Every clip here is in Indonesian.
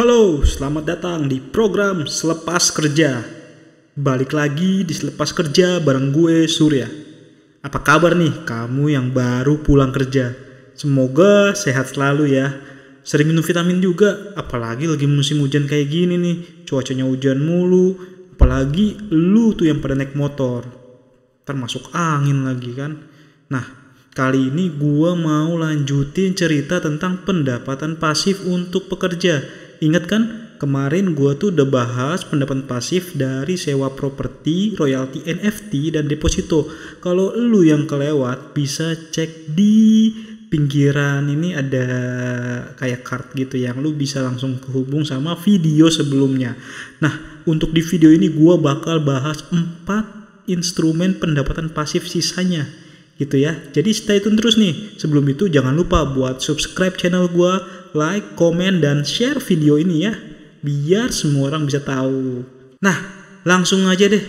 Halo, selamat datang di program Selepas Kerja. Balik lagi di Selepas Kerja bareng gue, Surya. Apa kabar nih kamu yang baru pulang kerja? Semoga sehat selalu ya. Sering minum vitamin juga, apalagi lagi musim hujan kayak gini nih. Cuacanya hujan mulu, apalagi lu tuh yang pada naik motor. Termasuk angin lagi kan. Nah, kali ini gue mau lanjutin cerita tentang pendapatan pasif untuk pekerja. Ingat kan, kemarin gue tuh udah bahas pendapatan pasif dari sewa properti, royalti NFT, dan deposito. Kalau lu yang kelewat, bisa cek di pinggiran ini ada kayak card gitu yang lu bisa langsung kehubung sama video sebelumnya. Nah, untuk di video ini gue bakal bahas 4 instrumen pendapatan pasif sisanya. Gitu ya. Jadi stay tune terus nih. Sebelum itu jangan lupa buat subscribe channel gue, like, komen, dan share video ini ya. Biar semua orang bisa tahu. Nah, langsung aja deh.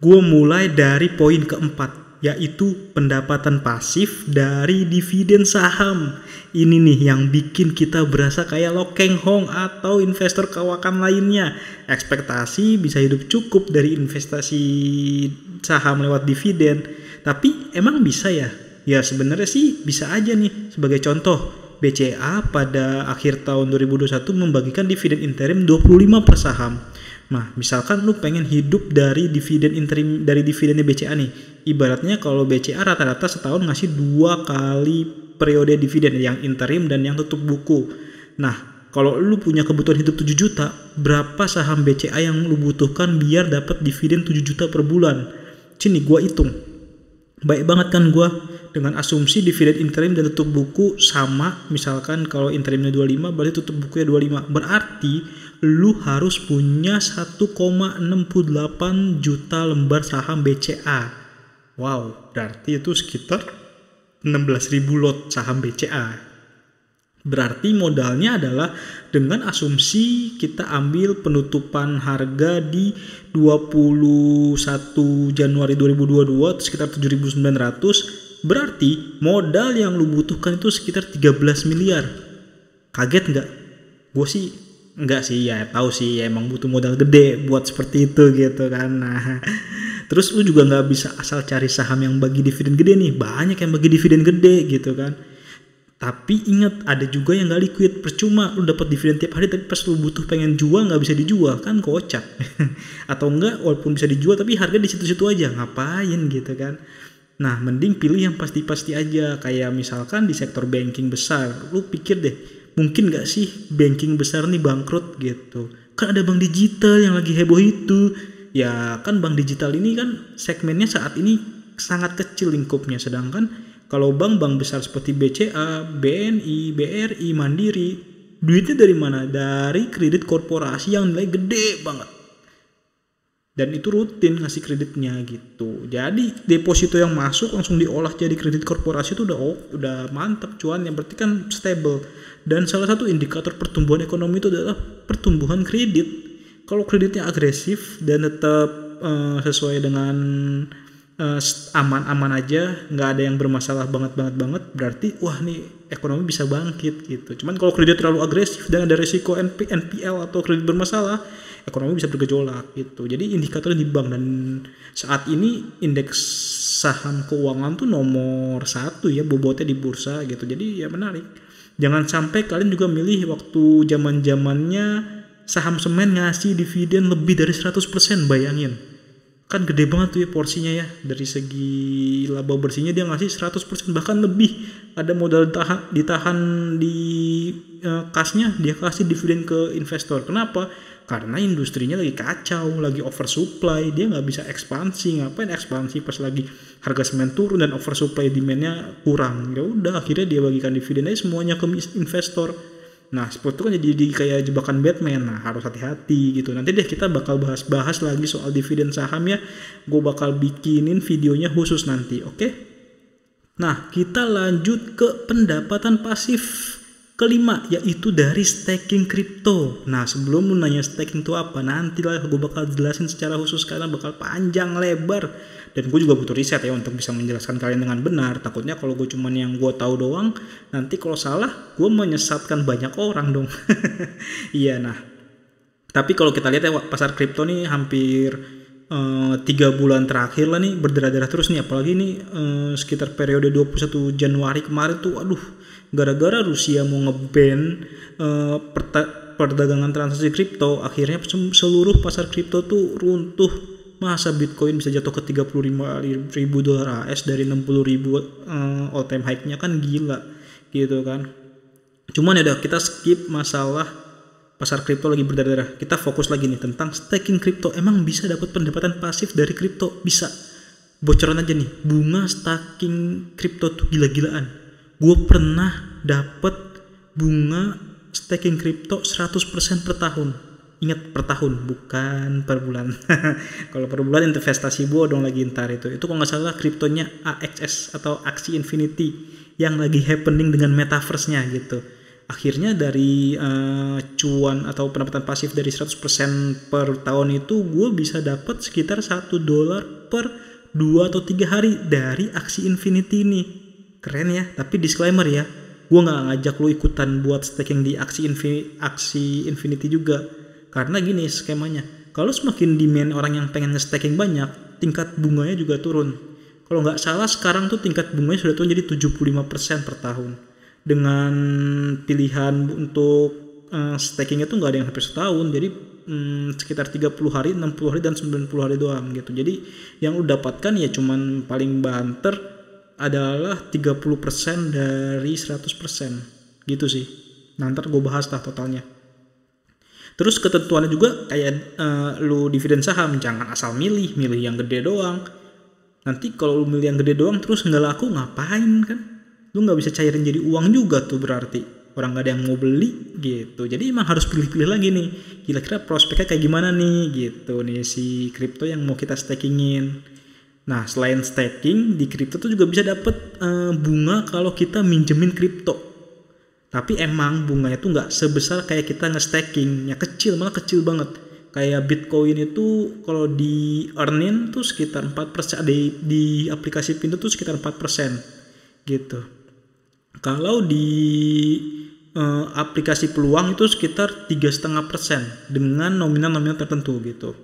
Gue mulai dari poin keempat, yaitu pendapatan pasif dari dividen saham. Ini nih yang bikin kita berasa kayak Lo Keng Hong atau investor kawakan lainnya. Ekspektasi bisa hidup cukup dari investasi saham lewat dividen. Tapi emang bisa ya? Ya sebenarnya sih bisa aja nih. Sebagai contoh, BCA pada akhir tahun 2021 membagikan dividen interim 25 per saham. Nah, misalkan lu pengen hidup dari dividen interim dari dividennya BCA nih. Ibaratnya kalau BCA rata-rata setahun ngasih 2 kali periode dividen, yang interim dan yang tutup buku. Nah, kalau lu punya kebutuhan hidup 7 juta, berapa saham BCA yang lu butuhkan biar dapat dividen 7 juta per bulan? Sini gua hitung. Baik banget kan gue dengan asumsi dividen interim dan tutup buku sama. Misalkan kalau interimnya 25 berarti tutup bukunya 25. Berarti lu harus punya 1,68 juta lembar saham BCA. Wow, berarti itu sekitar 16.000 lot saham BCA. Berarti modalnya adalah dengan asumsi kita ambil penutupan harga di 21 Januari 2022 sekitar 7.900, berarti modal yang lu butuhkan itu sekitar 13 miliar. Kaget nggak? Gue sih enggak sih, ya tahu sih ya emang butuh modal gede buat seperti itu gitu kan. Nah, terus lu juga nggak bisa asal cari saham yang bagi dividen gede nih, banyak yang bagi dividen gede gitu kan. Tapi ingat, ada juga yang gak liquid, percuma lu dapat dividen tiap hari tapi pas lu butuh pengen jual gak bisa dijual, kan kocak. Atau enggak, walaupun bisa dijual tapi harga di situ-situ aja, ngapain gitu kan. Nah, mending pilih yang pasti-pasti aja, kayak misalkan di sektor banking besar. Lu pikir deh, mungkin gak sih banking besar nih bangkrut gitu. Kan ada bank digital yang lagi heboh itu. Ya kan bank digital ini kan segmennya saat ini sangat kecil lingkupnya, sedangkan kalau bank-bank besar seperti BCA, BNI, BRI, Mandiri, duitnya dari mana? Dari kredit korporasi yang nilai gede banget. Dan itu rutin ngasih kreditnya gitu. Jadi deposito yang masuk langsung diolah jadi kredit korporasi itu udah mantap cuan, yang berarti kan stable. Dan salah satu indikator pertumbuhan ekonomi itu adalah pertumbuhan kredit. Kalau kreditnya agresif dan tetap sesuai dengan aman-aman aja, nggak ada yang bermasalah banget, berarti wah nih ekonomi bisa bangkit gitu. Cuman kalau kredit terlalu agresif dan ada resiko NPL atau kredit bermasalah, ekonomi bisa bergejolak gitu. Jadi indikatornya di bank, dan saat ini indeks saham keuangan tuh nomor 1 ya bobotnya di bursa gitu. Jadi ya menarik. Jangan sampai kalian juga milih waktu zaman-zamannya saham semen ngasih dividen lebih dari 100%, bayangin. Kan gede banget tuh ya porsinya ya. Dari segi laba bersihnya dia ngasih 100%, bahkan lebih. Ada modal ditahan di kasnya, dia kasih dividen ke investor. Kenapa? Karena industrinya lagi kacau, lagi oversupply, dia nggak bisa ekspansi. Ngapain ekspansi pas lagi harga semen turun dan oversupply, demandnya kurang? Ya udah, akhirnya dia bagikan dividen aja semuanya ke investor. Nah, seperti itu kan jadi kayak jebakan Batman. Nah, harus hati-hati gitu. Nanti deh kita bakal bahas lagi soal dividen saham ya. Gue bakal bikinin videonya khusus nanti, oke? Nah, kita lanjut ke pendapatan pasif Kelima, yaitu dari staking kripto. Nah, sebelum lu nanya staking itu apa, nanti lah gue bakal jelasin secara khusus karena bakal panjang lebar. Dan gue juga butuh riset ya untuk bisa menjelaskan kalian dengan benar. Takutnya kalau gue cuman yang gue tahu doang, nanti kalau salah gue menyesatkan banyak orang dong. Iya, nah. Tapi kalau kita lihat ya pasar kripto nih hampir 3 bulan terakhir lah nih berdarah-darah terus nih, apalagi nih sekitar periode 21 Januari kemarin tuh, aduh, gara-gara Rusia mau nge-ban perdagangan transaksi kripto, akhirnya seluruh pasar kripto tuh runtuh. Masa Bitcoin bisa jatuh ke 35.000 dolar AS dari 60.000 all time high-nya, kan gila gitu kan. Cuman ya kita skip masalah pasar kripto lagi berdarah-darah. Kita fokus lagi nih tentang staking kripto. Emang bisa dapat pendapatan pasif dari kripto? Bisa. Bocoran aja nih, bunga staking kripto tuh gila-gilaan. Gue pernah dapat bunga staking kripto 100% per tahun. Ingat, per tahun, bukan per bulan. Kalau per bulan investasi bodong lagi ntar itu. Itu kalau nggak salah kriptonya AXS atau Axie Infinity yang lagi happening dengan metaverse-nya gitu. Akhirnya dari cuan atau pendapatan pasif dari 100% per tahun itu gue bisa dapat sekitar $1 per 2 atau 3 hari dari Axie Infinity ini. Keren ya, tapi disclaimer ya, gue gak ngajak lu ikutan buat staking di Axie Infinity juga. Karena gini skemanya, kalau semakin demand orang yang pengen nge-staking banyak, tingkat bunganya juga turun. Kalau gak salah sekarang tuh tingkat bunganya sudah turun jadi 75% per tahun. Dengan pilihan untuk stakingnya tuh nggak ada yang sampai setahun, jadi sekitar 30 hari, 60 hari, dan 90 hari doang gitu. Jadi yang lu dapatkan ya cuman paling banter adalah 30% dari 100% gitu sih. Nah, ntar gue bahas lah totalnya. Terus ketentuannya juga kayak lu dividen saham, jangan asal milih yang gede doang. Nanti kalau lu milih yang gede doang terus nggak laku, ngapain kan? Lu nggak bisa cairin jadi uang juga tuh, berarti orang nggak ada yang mau beli gitu. Jadi emang harus pilih-pilih lagi nih, kira-kira prospeknya kayak gimana nih gitu nih si kripto yang mau kita stakingin. Nah, selain staking di kripto tuh juga bisa dapet bunga kalau kita minjemin kripto. Tapi emang bunganya tuh nggak sebesar kayak kita nge-staking, ya kecil, malah kecil banget. Kayak Bitcoin itu kalau di earnin tuh sekitar 4%, di aplikasi Pintu tuh sekitar 4% gitu. Kalau di aplikasi peluang itu sekitar 3,5% dengan nominal tertentu gitu.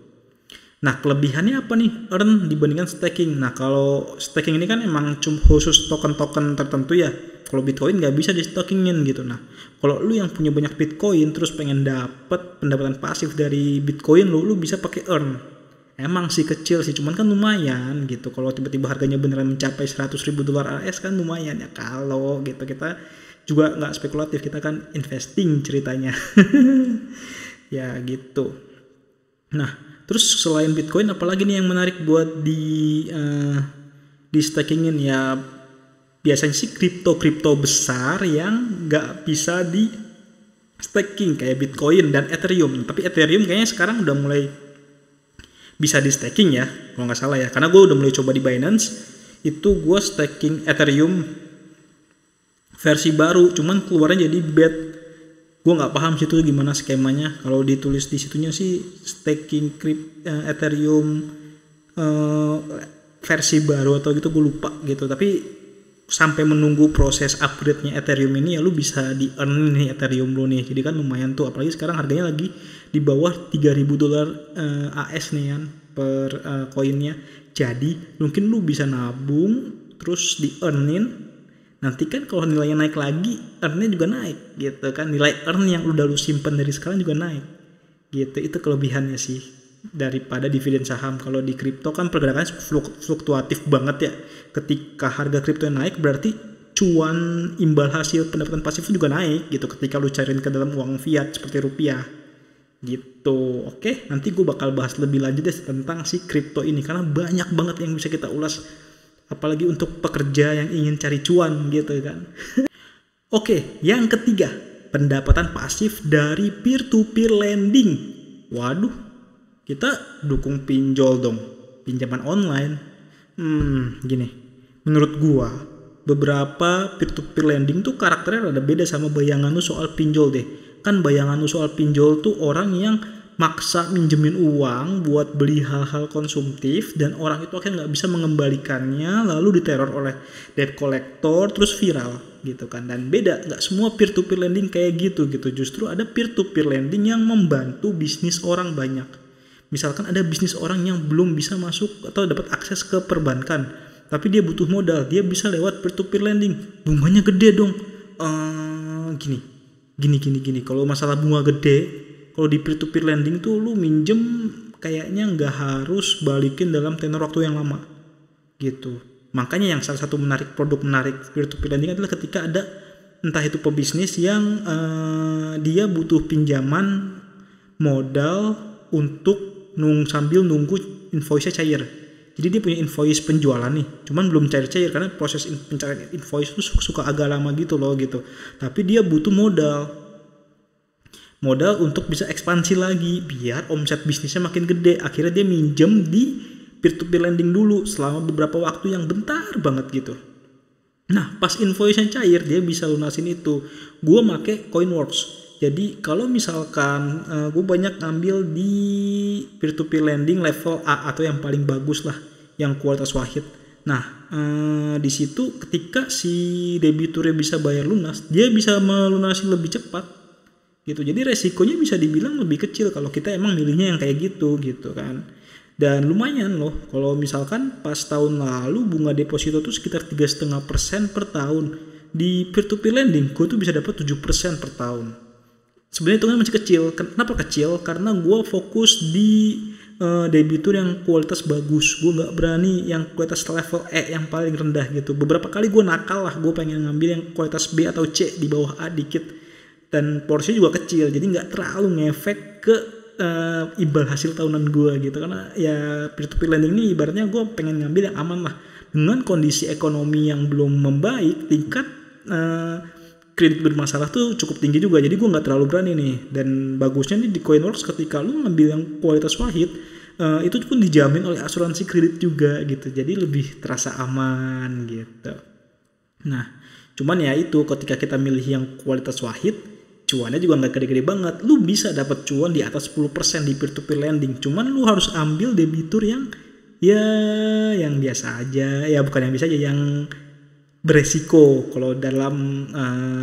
Nah, kelebihannya apa nih earn dibandingkan staking? Nah, kalau staking ini kan emang cuma khusus token-token tertentu ya. Kalau Bitcoin nggak bisa di stakingin gitu. Nah, kalau lu yang punya banyak Bitcoin terus pengen dapet pendapatan pasif dari Bitcoin lu bisa pakai earn. Emang sih kecil sih, cuman kan lumayan gitu. Kalau tiba-tiba harganya beneran mencapai 100.000 dolar AS kan lumayan ya. Kalau gitu kita juga nggak spekulatif, kita kan investing ceritanya. Ya gitu. Nah, terus selain Bitcoin apalagi nih yang menarik buat di stakingin ya? Biasanya sih kripto besar yang nggak bisa di staking kayak Bitcoin dan Ethereum. Tapi Ethereum kayaknya sekarang udah mulai bisa di staking ya, kalau nggak salah ya, karena gue udah mulai coba di Binance. Itu gue staking Ethereum versi baru, cuman keluarnya jadi BET. Gue nggak paham situ gimana skemanya. Kalau ditulis di situnya sih staking Ethereum versi baru atau gitu, gue lupa gitu. Tapi sampai menunggu proses upgrade-nya Ethereum ini ya lu bisa di earn nih Ethereum lu nih. Jadi kan lumayan tuh, apalagi sekarang harganya lagi di bawah 3.000 dolar AS nih kan per koinnya. Jadi mungkin lu bisa nabung terus di earnin. Nanti kan kalau nilainya naik lagi, earnnya juga naik gitu kan. Nilai earn yang udah lu simpen dari sekarang juga naik gitu. Itu kelebihannya sih daripada dividen saham. Kalau di kripto kan pergerakannya fluktuatif banget ya. Ketika harga kripto naik berarti cuan imbal hasil pendapatan pasif juga naik gitu ketika lu cairin ke dalam uang fiat seperti rupiah gitu. Oke, nanti gue bakal bahas lebih lanjut deh tentang si kripto ini karena banyak banget yang bisa kita ulas, apalagi untuk pekerja yang ingin cari cuan gitu kan. Oke, yang ketiga, pendapatan pasif dari peer to peer lending. Waduh, kita dukung pinjol dong, pinjaman online. Gini, menurut gua beberapa peer-to-peer lending tuh karakternya rada beda sama bayangan lu soal pinjol deh. Kan bayangan lu soal pinjol tuh orang yang maksa minjemin uang buat beli hal-hal konsumtif dan orang itu akhirnya nggak bisa mengembalikannya, lalu diteror oleh debt collector terus viral gitu kan. Dan beda, nggak semua peer to peer lending kayak gitu. Justru ada peer to peer lending yang membantu bisnis orang banyak. Misalkan ada bisnis orang yang belum bisa masuk atau dapat akses ke perbankan, tapi dia butuh modal, dia bisa lewat peer to peer lending. Bunganya gede dong. Gini. Kalau masalah bunga gede, kalau di peer to peer lending tuh lu minjem kayaknya nggak harus balikin dalam tenor waktu yang lama gitu. Makanya yang salah satu produk menarik peer to peer lending adalah ketika ada entah itu pebisnis yang dia butuh pinjaman modal untuk sambil nunggu invoice-nya cair. Jadi dia punya invoice penjualan nih, cuman belum cair-cair karena proses pencairan invoice itu suka agak lama gitu loh gitu. Tapi dia butuh modal untuk bisa ekspansi lagi biar omset bisnisnya makin gede. Akhirnya dia minjem di peer to peer lending dulu selama beberapa waktu yang bentar banget gitu. Nah pas invoice-nya cair dia bisa lunasin itu. Gue make Coinworks. Jadi kalau misalkan gue banyak ngambil di peer to peer lending level A atau yang paling bagus lah, yang kualitas wahid. Nah di situ ketika si debiturnya bisa bayar lunas, dia bisa melunasi lebih cepat gitu. Jadi resikonya bisa dibilang lebih kecil kalau kita emang milihnya yang kayak gitu kan. Dan lumayan loh kalau misalkan pas tahun lalu bunga deposito tuh sekitar 3,5% per tahun. Di peer to peer lending gue tuh bisa dapat 7% per tahun. Sebenarnya itu masih kecil. Kenapa kecil? Karena gue fokus di debitur yang kualitas bagus. Gue gak berani yang kualitas level E yang paling rendah gitu. Beberapa kali gue nakal lah, gue pengen ngambil yang kualitas B atau C di bawah A dikit. Dan porsinya juga kecil, jadi nggak terlalu ngefek ke imbal hasil tahunan gue gitu. Karena ya peer to peer lending ini ibaratnya gue pengen ngambil yang aman lah. Dengan kondisi ekonomi yang belum membaik, tingkat kredit bermasalah tuh cukup tinggi juga. Jadi gue nggak terlalu berani nih. Dan bagusnya nih di Coinworks ketika lu ngambil yang kualitas wahid, itu pun dijamin oleh asuransi kredit juga gitu. Jadi lebih terasa aman gitu. Nah cuman ya itu ketika kita milih yang kualitas wahid, cuannya juga nggak gede-gede banget. Lu bisa dapat cuan di atas 10% di peer to peer lending. Cuman lu harus ambil debitur yang yang biasa aja. Ya bukan yang biasa aja, yang beresiko kalau dalam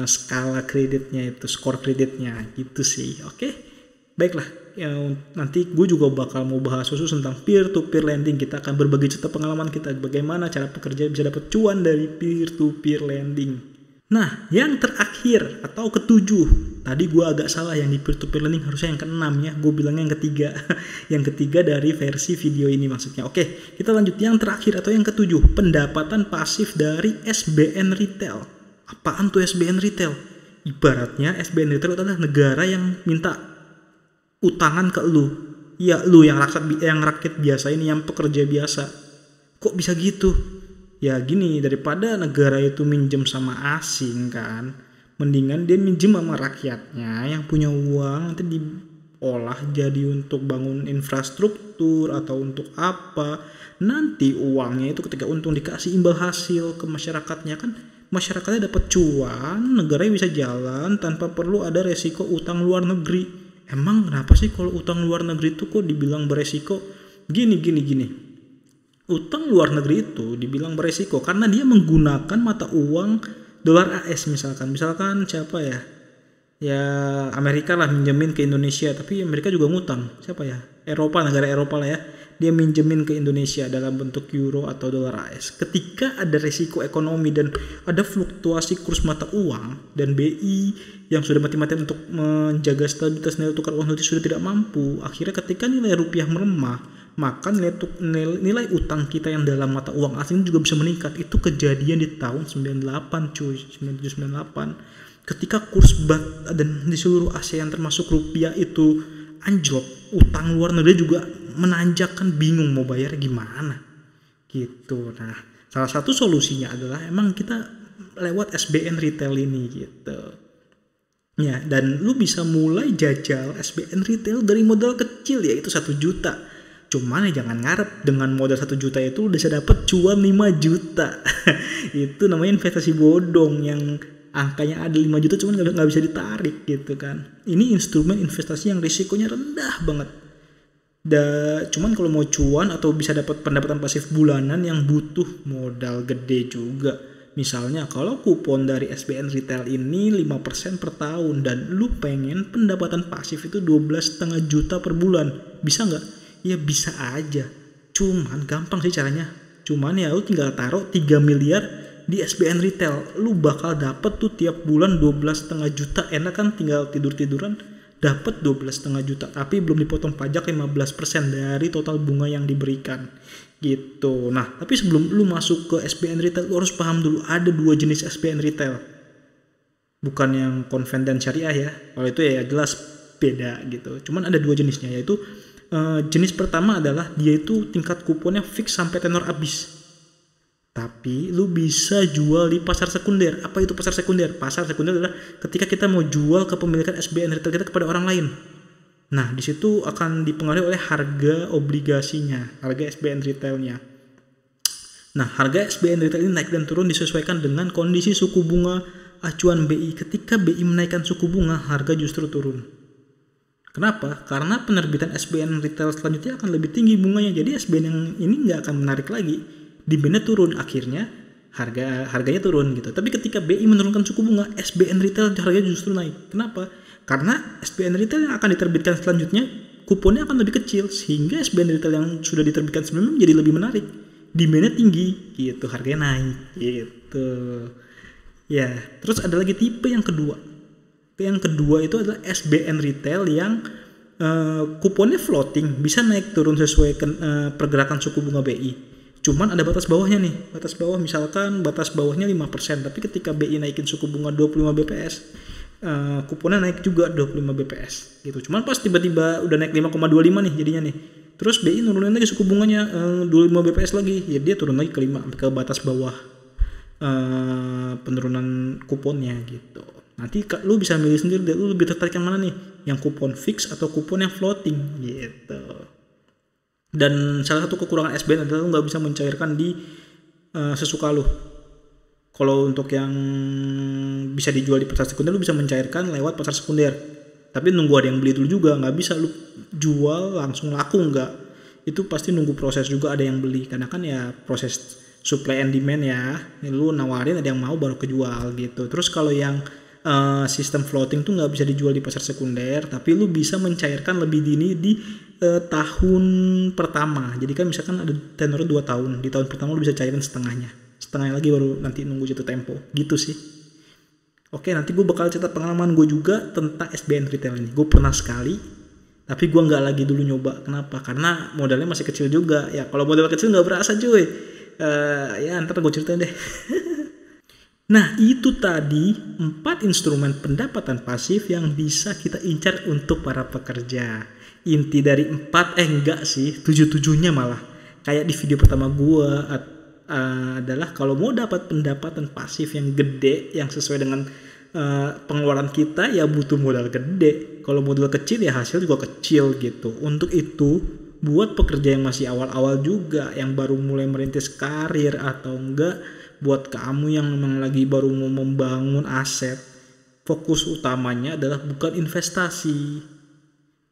skala kreditnya itu, skor kreditnya gitu sih. Oke. Baiklah. Ya, nanti gue juga bakal mau bahas khusus tentang peer to peer lending. Kita akan berbagi cerita pengalaman kita bagaimana cara pekerja bisa dapat cuan dari peer to peer lending. Nah, yang terakhir atau ketujuh, tadi gue agak salah, yang di peer to peer lending harusnya yang keenam ya, gue bilangnya yang ketiga. Yang ketiga dari versi video ini maksudnya. Oke, kita lanjut yang terakhir atau yang ketujuh, pendapatan pasif dari SBN Retail. Apaan tuh SBN Retail? Ibaratnya SBN Retail adalah negara yang minta utangan ke lu. Ya lu yang rakyat biasa ini, yang pekerja biasa. Kok bisa gitu? Ya gini, daripada negara itu minjem sama asing kan, mendingan dia minjem sama rakyatnya yang punya uang, nanti diolah jadi untuk bangun infrastruktur atau untuk apa. Nanti uangnya itu ketika untung dikasih imbal hasil ke masyarakatnya kan, masyarakatnya dapat cuan, negaranya bisa jalan tanpa perlu ada resiko utang luar negeri. Emang kenapa sih kalau utang luar negeri itu kok dibilang beresiko? Gini. Utang luar negeri itu dibilang beresiko karena dia menggunakan mata uang dolar AS misalkan siapa ya Amerika lah minjemin ke Indonesia, tapi Amerika juga ngutang siapa ya, negara Eropa lah ya, dia minjemin ke Indonesia dalam bentuk euro atau dolar AS. Ketika ada resiko ekonomi dan ada fluktuasi kurs mata uang dan BI yang sudah mati-matian untuk menjaga stabilitas nilai tukar uang itu sudah tidak mampu, akhirnya ketika nilai rupiah melemah, maka nilai utang kita yang dalam mata uang asing juga bisa meningkat. Itu kejadian di tahun 98 cuy, 9798. Ketika kurs bat dan di seluruh ASEAN termasuk rupiah itu anjlok, utang luar negeri juga menanjak, kan bingung mau bayar gimana gitu. Nah, salah satu solusinya adalah emang kita lewat SBN Retail ini gitu. Ya, dan lu bisa mulai jajal SBN Retail dari modal kecil, yaitu 1 juta. Cuman ya jangan ngarep dengan modal 1 juta itu udah bisa dapet cuan 5 juta. Itu namanya investasi bodong yang angkanya ada 5 juta cuman nggak bisa ditarik gitu kan. Ini instrumen investasi yang risikonya rendah banget. Cuman kalau mau cuan atau bisa dapat pendapatan pasif bulanan yang butuh modal gede juga. Misalnya kalau kupon dari SBN Retail ini 5% per tahun dan lu pengen pendapatan pasif itu 12,5 juta per bulan. Bisa nggak? Ya bisa aja. Cuman gampang sih caranya. Cuman ya lu tinggal taruh 3 miliar di SBN Retail. Lu bakal dapet tuh tiap bulan 12,5 juta. Enak kan tinggal tidur-tiduran dapat 12,5 juta. Tapi belum dipotong pajak 15% dari total bunga yang diberikan. Gitu. Nah, tapi sebelum lu masuk ke SBN Retail, lu harus paham dulu ada 2 jenis SBN Retail. Bukan yang konven dan syariah ya. Kalau itu ya jelas beda gitu. Cuman ada 2 jenisnya, yaitu jenis pertama adalah dia itu tingkat kuponnya fix sampai tenor habis. Tapi lu bisa jual di pasar sekunder. Apa itu pasar sekunder? Pasar sekunder adalah ketika kita mau jual kepemilikan SBN Retail kita kepada orang lain. Nah, di situ akan dipengaruhi oleh harga obligasinya, harga SBN Retailnya. Nah, harga SBN Retail ini naik dan turun disesuaikan dengan kondisi suku bunga acuan BI. Ketika BI menaikkan suku bunga, harga justru turun. Kenapa? Karena penerbitan SBN Retail selanjutnya akan lebih tinggi bunganya. Jadi SBN yang ini nggak akan menarik lagi. Demand-nya turun, akhirnya harganya turun gitu. Tapi ketika BI menurunkan suku bunga, SBN Retail harganya justru naik. Kenapa? Karena SBN Retail yang akan diterbitkan selanjutnya kuponnya akan lebih kecil, sehingga SBN Retail yang sudah diterbitkan sebelumnya menjadi lebih menarik. Demand-nya tinggi gitu, harganya naik gitu. Ya, terus ada lagi tipe yang kedua. Yang kedua itu adalah SBN Retail yang kuponnya floating, bisa naik turun sesuai pergerakan suku bunga BI. Cuman ada batas bawahnya nih. Batas bawah misalkan batas bawahnya 5%, tapi ketika BI naikin suku bunga 25 BPS, kuponnya naik juga 25 BPS gitu. Cuman pas tiba-tiba udah naik 5,25 nih jadinya nih. Terus BI nurunin lagi suku bunganya 25 BPS lagi, ya dia turun lagi ke 5 ke batas bawah penurunan kuponnya gitu. Nanti lu bisa milih sendiri deh, lu lebih tertarik yang mana nih? Yang kupon fix atau kupon yang floating gitu. Dan salah satu kekurangan SBN adalah lu gak bisa mencairkan di sesuka lu. Kalau untuk yang bisa dijual di pasar sekunder, lu bisa mencairkan lewat pasar sekunder. Tapi nunggu ada yang beli dulu juga, gak bisa lu jual langsung laku, enggak. Itu pasti nunggu proses juga ada yang beli. Karena kan ya proses supply and demand ya. Lu nawarin ada yang mau baru kejual gitu. Terus kalau yang sistem floating tuh nggak bisa dijual di pasar sekunder, tapi lu bisa mencairkan lebih dini di tahun pertama. Jadi kan misalkan ada tenor 2 tahun, di tahun pertama lu bisa cairin setengahnya lagi baru nanti nunggu jatuh tempo gitu sih. Oke, nanti gue bakal cerita pengalaman gue juga tentang SBN Retail ini. Gue pernah sekali, tapi gue nggak lagi dulu nyoba. Kenapa? Karena modalnya masih kecil juga ya. Kalau modal kecil nggak berasa cuy. Ya ntar gue ceritain deh. Nah, itu tadi 4 instrumen pendapatan pasif yang bisa kita incar untuk para pekerja. Inti dari 7-7-nya malah. Kayak di video pertama gue adalah kalau mau dapat pendapatan pasif yang gede, yang sesuai dengan pengeluaran kita, ya butuh modal gede. Kalau modal kecil ya hasil juga kecil gitu. Untuk itu, buat pekerja yang masih awal-awal juga, yang baru mulai merintis karir atau enggak, buat kamu yang memang lagi baru mau membangun aset, fokus utamanya adalah bukan investasi,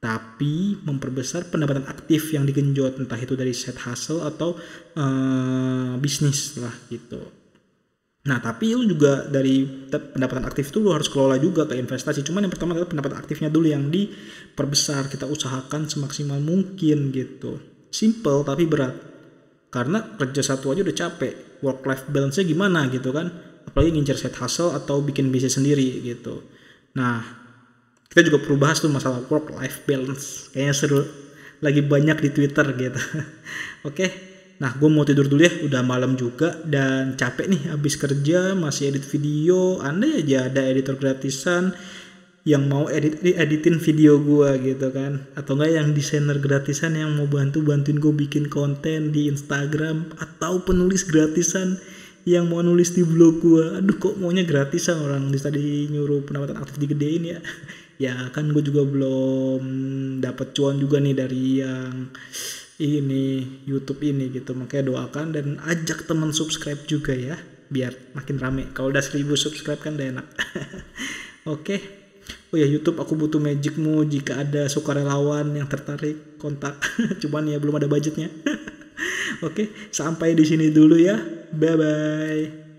tapi memperbesar pendapatan aktif yang digenjot, entah itu dari side hustle atau bisnis lah gitu. Nah, tapi lu juga dari pendapatan aktif itu lu harus kelola juga ke investasi. Cuman yang pertama adalah pendapatan aktifnya dulu yang diperbesar, kita usahakan semaksimal mungkin gitu. Simple tapi berat. Karena kerja satu aja udah capek, work life balance-nya gimana gitu kan, apalagi ngincer side hustle atau bikin bisnis sendiri gitu. Nah, kita juga perlu bahas tuh masalah work life balance, kayaknya seru, lagi banyak di Twitter gitu. Oke, nah gue mau tidur dulu ya, udah malam juga dan capek nih abis kerja, masih edit video. Andai aja ada editor gratisan yang mau editin video gue gitu kan, atau enggak yang desainer gratisan yang mau bantuin gue bikin konten di Instagram, atau penulis gratisan yang mau nulis di blog gue. Aduh, kok maunya gratisan, orang tadi nyuruh pendapatan aktif digedein ya. Ya kan gue juga belum dapat cuan juga nih dari yang ini YouTube ini gitu. Makanya doakan dan ajak teman subscribe juga ya, biar makin rame. Kalau udah 1000 subscribe kan udah enak. Oke. Oh ya YouTube, aku butuh magicmu jika ada sukarelawan yang tertarik kontak. Cuman ya belum ada budgetnya. Oke, sampai di sini dulu ya. Bye bye.